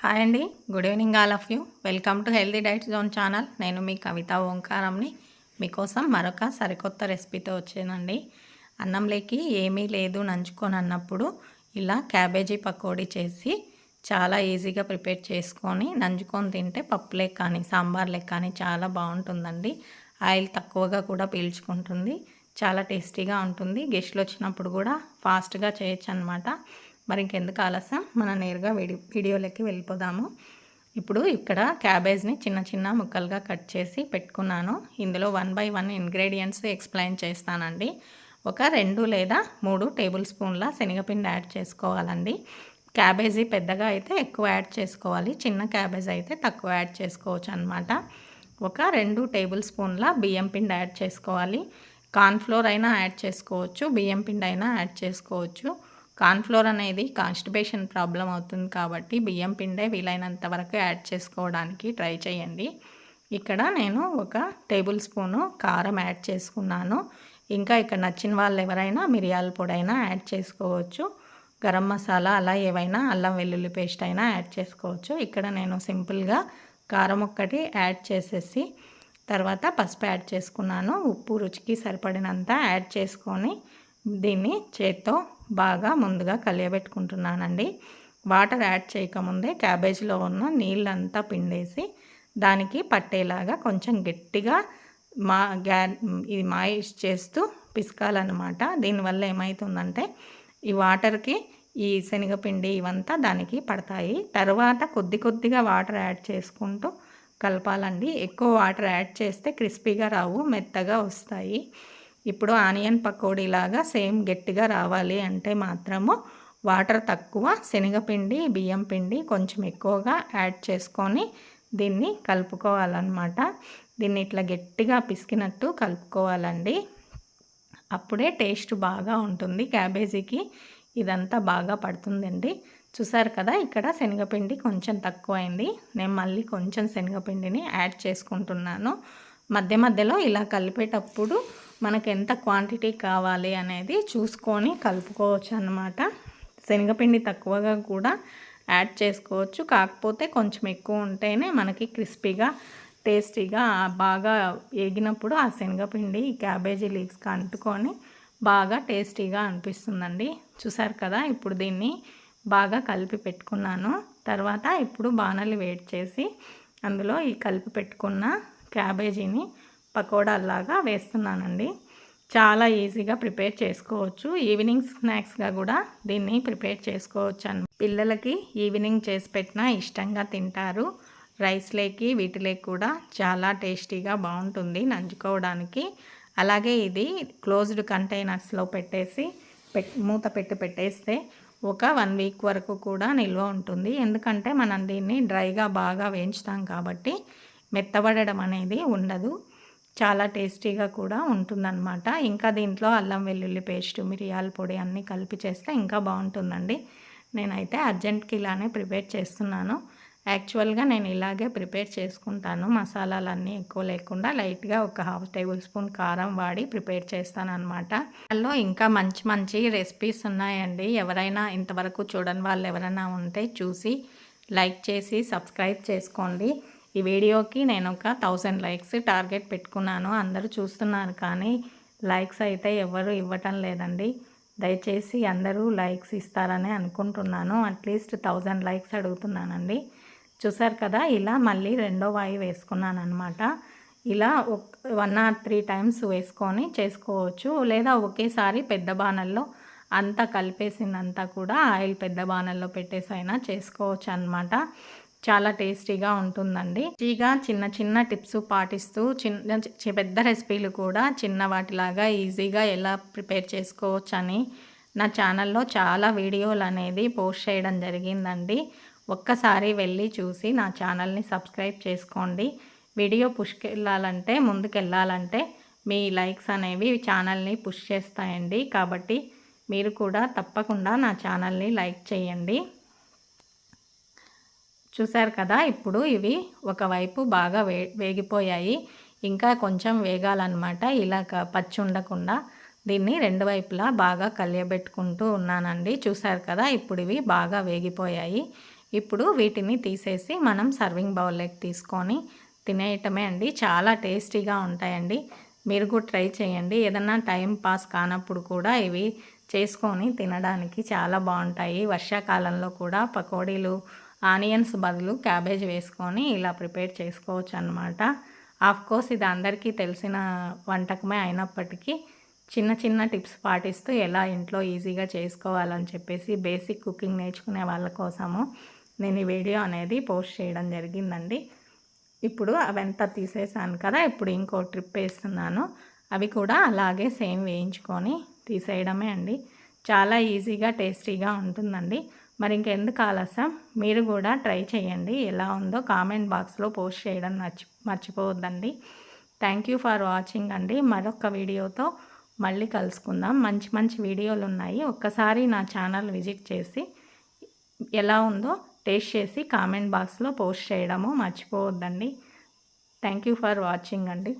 Hi అండి. Good evening all of you. Welcome to healthy diet zone channel. నేను మీ కవిత ఓంకారంని మీకోసం మరొక సరికొత్త రెసిపీతో వచ్చానండి. అన్నంలోకి ఏమీ లేదు నంచుకొని అన్నప్పుడు ఇలా క్యాబేజీ పకోడీ చేసి చాలా ఈజీగా ప్రిపేర్ చేసుకొని నంచుకొని తింటే పప్పులేకి కానీ సాంబార్లేకి కానీ చాలా బాగుంటుందండి. ఆయిల్ తక్కువగా కూడా పీల్చుకుంటుంది. చాలా టేస్టీగా ఉంటుంది. గెస్ట్లు వచ్చినప్పుడు కూడా ఫాస్ట్గా చేయొచ్చు అనమాట. మరి ఇంకెందుకు ఆలస్యం, మనం నేరుగా వీడియోలోకి వెళ్ళిపోదాము. ఇప్పుడు ఇక్కడ క్యాబేజ్ని చిన్న చిన్న ముక్కలుగా కట్ చేసి పెట్టుకున్నాను. ఇందులో 1 బై 1 ఇంగ్రీడియంట్స్ ఎక్స్ప్లెయిన్ చేస్తానండి. ఒక 2 లేదా 3 టేబుల్ స్పూన్ల శనగపిండి యాడ్ చేసుకోవాలండి. క్యాబేజీ పెద్దగా అయితే ఎక్కువ యాడ్ చేసుకోవాలి, చిన్న క్యాబేజ్ అయితే తక్కువ యాడ్ చేసుకోవచ్చు అనమాట. ఒక 2 టేబుల్ స్పూన్ల బియ్యం పిండి యాడ్ చేసుకోవాలి. కార్న్ఫ్లోర్ అయినా యాడ్ చేసుకోవచ్చు, బియ్యం పిండి అయినా యాడ్ చేసుకోవచ్చు. కార్న్ఫ్లోర్ అనేది కాన్స్టిపేషన్ ప్రాబ్లం అవుతుంది కాబట్టి బియ్యం పిండే వీలైనంత వరకు యాడ్ చేసుకోవడానికి ట్రై చేయండి. ఇక్కడ నేను ఒక టేబుల్ స్పూను కారం యాడ్ చేసుకున్నాను. ఇంకా ఇక్కడ నచ్చిన వాళ్ళు ఎవరైనా మిరియాల పొడి అయినా యాడ్ చేసుకోవచ్చు. గరం మసాలా అలా ఏవైనా అల్లం వెల్లుల్లి పేస్ట్ అయినా యాడ్ చేసుకోవచ్చు. ఇక్కడ నేను సింపుల్గా కారం ఒక్కటి యాడ్ చేసేసి తర్వాత పసుపు యాడ్ చేసుకున్నాను. ఉప్పు రుచికి సరిపడినంత యాడ్ చేసుకొని దీన్ని చేత్తో బాగా ముందుగా కలియబెట్టుకుంటున్నానండి. వాటర్ యాడ్ చేయకముందే క్యాబేజీలో ఉన్న నీళ్ళంతా పిండేసి దానికి పట్టేలాగా కొంచెం గట్టిగా ఇది మాయిష్ చేస్తూ పిసకాలన్నమాట. దీనివల్ల ఏమవుతుందంటే ఈ వాటర్కి ఈ శనగపిండి ఇవంతా దానికి పడతాయి. తర్వాత కొద్ది కొద్దిగా వాటర్ యాడ్ చేసుకుంటూ కలపాలండి. ఎక్కువ వాటర్ యాడ్ చేస్తే క్రిస్పీగా రావు, మెత్తగా వస్తాయి. ఇప్పుడు ఆనియన్ పకోడీలాగా సేమ్ గట్టిగా రావాలి అంటే మాత్రము వాటర్ తక్కువ, శనగపిండి బియ్యం పిండి కొంచెం ఎక్కువగా యాడ్ చేసుకొని దీన్ని కలుపుకోవాలన్నమాట. దీన్ని ఇట్లా గట్టిగా పిసికినట్టు కలుపుకోవాలండి. అప్పుడే టేస్ట్ బాగా ఉంటుంది. క్యాబేజీకి ఇదంతా బాగా పడుతుందండి. చూసారు కదా, ఇక్కడ శనగపిండి కొంచెం తక్కువైంది. నేను మళ్ళీ కొంచెం శనగపిండిని యాడ్ చేసుకుంటున్నాను. మధ్య మధ్యలో ఇలా కలిపేటప్పుడు మనకు ఎంత క్వాంటిటీ కావాలి అనేది చూసుకొని కలుపుకోవచ్చు అన్నమాట. శనగపిండి తక్కువగా కూడా యాడ్ చేసుకోవచ్చు, కాకపోతే కొంచెం ఎక్కువ ఉంటేనే మనకి క్రిస్పీగా టేస్టీగా బాగా వేగినప్పుడు ఆ శనగపిండి క్యాబేజీ లీవ్స్కి అంటుకొని బాగా టేస్టీగా అనిపిస్తుందండి. చూసారు కదా, ఇప్పుడు దీన్ని బాగా కలిపి పెట్టుకున్నాను. తర్వాత ఇప్పుడు బాణలి వేడి చేసి అందులో ఈ కలిపి పెట్టుకున్న క్యాబేజీని పకోడాల్లాగా వేస్తున్నానండి. చాలా ఈజీగా ప్రిపేర్ చేసుకోవచ్చు. ఈవినింగ్ స్నాక్స్గా కూడా దీన్ని ప్రిపేర్ చేసుకోవచ్చు అని పిల్లలకి ఈవినింగ్ చేసి పెట్టినా ఇష్టంగా తింటారు. రైస్లేకి వీటిలోకి కూడా చాలా టేస్టీగా బాగుంటుంది నంచుకోవడానికి. అలాగే ఇది క్లోజ్డ్ కంటైనర్స్లో పెట్టేసి మూత పెట్టేస్తే ఒక 1 వీక్ వరకు కూడా నిల్వ ఉంటుంది. ఎందుకంటే మనం దీన్ని డ్రైగా బాగా వేయించుతాం కాబట్టి మెత్తబడడం అనేది ఉండదు. చాలా టేస్టీగా కూడా ఉంటుందన్నమాట. ఇంకా దీంట్లో అల్లం వెల్లుల్లి పేస్ట్, మిరియాల పొడి అన్నీ కలిపి చేస్తే ఇంకా బాగుంటుందండి. నేనైతే అర్జెంట్కి ఇలానే ప్రిపేర్ చేస్తున్నాను. యాక్చువల్గా నేను ఇలాగే ప్రిపేర్ చేసుకుంటాను. మసాలాలన్నీ ఎక్కువ లేకుండా లైట్గా ఒక 1/2 టేబుల్ స్పూన్ కారం వాడి ప్రిపేర్ చేస్తానన్నమాట. అందులో ఇంకా మంచి మంచి రెసిపీస్ ఉన్నాయండి. ఎవరైనా ఇంతవరకు చూడని వాళ్ళు ఎవరైనా ఉంటే చూసి లైక్ చేసి సబ్స్క్రైబ్ చేసుకోండి. ఈ వీడియోకి నేను ఒక 1000 లైక్స్ టార్గెట్ పెట్టుకున్నాను. అందరూ చూస్తున్నారు కానీ లైక్స్ అయితే ఎవరు ఇవ్వటం లేదండి. దయచేసి అందరూ లైక్స్ ఇస్తారని అనుకుంటున్నాను. అట్లీస్ట్ 1000 లైక్స్ అడుగుతున్నానండి. చూసారు కదా, ఇలా మళ్ళీ రెండో వాయి వేసుకున్నాను అనమాట. ఇలా 1 or 3 టైమ్స్ వేసుకొని చేసుకోవచ్చు. లేదా ఒకేసారి పెద్ద బాణల్లో అంతా కలిపేసిందంతా కూడా ఆయిల్ పెద్ద బాణల్లో పెట్టేసి అయినా చేసుకోవచ్చు అనమాట. చాలా టేస్టీగా ఉంటుందండి. చిన్న చిన్న టిప్స్ పాటిస్తూ పెద్ద రెసిపీలు కూడా చిన్న వాటిలాగా ఈజీగా ఎలా ప్రిపేర్ చేసుకోవచ్చు అని నా ఛానల్లో చాలా వీడియోలు అనేది పోస్ట్ చేయడం జరిగిందండి. ఒక్కసారి వెళ్ళి చూసి నా ఛానల్ని సబ్స్క్రైబ్ చేసుకోండి. వీడియో ముందుకెళ్ళాలంటే మీ లైక్స్ అనేవి ఛానల్ని పుష్ చేస్తాయండి. కాబట్టి మీరు కూడా తప్పకుండా నా ఛానల్ని లైక్ చేయండి. చూసారు కదా, ఇప్పుడు ఇవి ఒకవైపు బాగా వేగిపోయాయి. ఇంకా కొంచెం వేగాలన్నమాట. ఇలా పచ్చి ఉండకుండా దీన్ని 2 వైపులా బాగా కలియబెట్టుకుంటూ ఉన్నానండి. చూసారు కదా, ఇప్పుడు ఇవి బాగా వేగిపోయాయి. ఇప్పుడు వీటిని తీసేసి మనం సర్వింగ్ బౌల్లోకి తీసుకొని తినేయటమే అండి. చాలా టేస్టీగా ఉంటాయండి. మీరు కూడా ట్రై చేయండి. ఏదన్నా టైం పాస్ కానప్పుడు కూడా ఇవి చేసుకొని తినడానికి చాలా బాగుంటాయి. వర్షాకాలంలో కూడా పకోడీలు, ఆనియన్స్ బదులు క్యాబేజ్ వేసుకొని ఇలా ప్రిపేర్ చేసుకోవచ్చు అన్నమాట. ఆఫ్కోర్స్ ఇది అందరికీ తెలిసిన వంటకమే అయినప్పటికీ చిన్న చిన్న టిప్స్ పాటిస్తూ ఎలా ఇంట్లో ఈజీగా చేసుకోవాలని చెప్పేసి బేసిక్ కుకింగ్ నేర్చుకునే వాళ్ళ కోసము నేను ఈ వీడియో అనేది పోస్ట్ చేయడం జరిగిందండి. ఇప్పుడు అవంతా తీసేసాను కదా, ఇప్పుడు ఇంకో ట్రిప్ వేస్తున్నాను. అవి కూడా అలాగే సేమ్ వేయించుకొని తీసేయడమే అండి. చాలా ఈజీగా టేస్టీగా ఉంటుందండి. మరి ఇంకెందుకు ఆలస్యం, మీరు కూడా ట్రై చేయండి. ఎలా ఉందో కామెంట్ బాక్స్లో పోస్ట్ చేయడం మర్చిపోవద్దండి. థ్యాంక్ యూ ఫర్ వాచింగ్ అండి. మరొక వీడియోతో మళ్ళీ కలుసుకుందాం. మంచి మంచి వీడియోలు ఉన్నాయి. ఒక్కసారి నా ఛానల్ విజిట్ చేసి ఎలా ఉందో టేస్ట్ చేసి కామెంట్ బాక్స్లో పోస్ట్ చేయడము మర్చిపోవద్దండి. థ్యాంక్ యూ ఫర్ వాచింగ్ అండి.